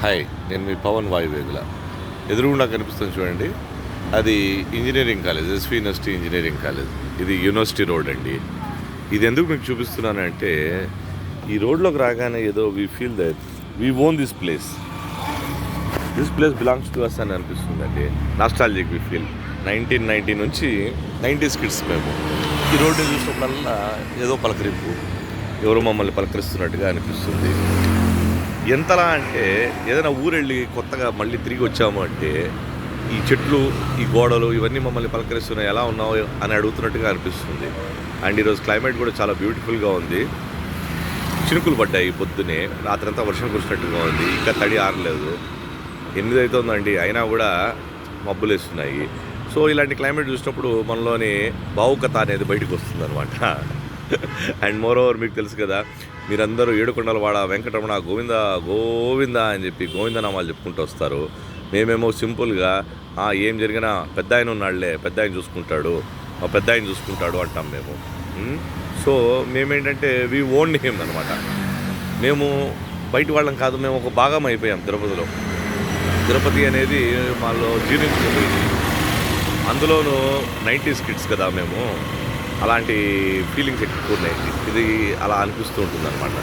Hi, నేను మీ పవన్ వాయువేగుల. ఎదురుగుండా కనిపిస్తుంది చూడండి, అది engineering college, SV university engineering college. ఇది యూనివర్సిటీ రోడ్ అండి. ఇది ఎందుకు మీకు చూపిస్తున్నానంటే, ఈ రోడ్లోకి రాగానే ఏదో we feel that we own this place belongs to us అని అనిపిస్తుందండి. Nostalgic we feel. 1990 నుంచి 90s కిడ్స్ మేము. ఈ రోడ్డు చూసినప్పుడల్లా ఏదో పలకరింపు, ఎవరో మమ్మల్ని పలకరిస్తున్నట్టుగా అనిపిస్తుంది. ఎంతలా అంటే ఏదైనా ఊరెళ్ళి కొత్తగా మళ్ళీ తిరిగి వచ్చాము అంటే ఈ చెట్లు, ఈ గోడలు ఇవన్నీ మమ్మల్ని పలకరిస్తున్నాయి, ఎలా ఉన్నావు అని అడుగుతున్నట్టుగా అనిపిస్తుంది. అండ్ ఈరోజు క్లైమేట్ కూడా చాలా బ్యూటిఫుల్గా ఉంది. చినుకులు పడ్డాయి పొద్దునే, రాత్రంతా వర్షం కురిసినట్టుగా ఉంది. ఇంకా తడి ఆరలేదు. 8 అవుతుందండి, అయినా కూడా మబ్బులు వేస్తున్నాయి. సో ఇలాంటి క్లైమేట్ చూసినప్పుడు మనలోని భావుకత అనేది బయటకు వస్తుంది అనమాట. అండ్ మోర్ ఓవర్ మీకు తెలుసు కదా, మీరందరూ ఏడుకొండలవాడ వెంకటరమణ గోవింద గోవింద అని చెప్పి గోవిందనామాలు చెప్పుకుంటూ వస్తారు. మేమేమో సింపుల్గా ఏం జరిగినా పెద్ద ఆయన ఉన్నాడులే, పెద్ద ఆయన చూసుకుంటాడు, మా పెద్ద ఆయన చూసుకుంటాడు అంటాం మేము. సో మేమేంటంటే వీ ఓన్ హిమ్ అనమాట. మేము బయట వాళ్ళం కాదు, మేము ఒక భాగం అయిపోయాం తిరుపతిలో. తిరుపతి అనేది మాలో జీర్ణించుకుపోయింది. అందులోనూ 90s కిడ్స్ కదా మేము, అలాంటి ఫీలింగ్స్ ఎక్కువ ఉన్నాయి. ఇది అలా అనిపిస్తూ ఉంటుంది అనమాట.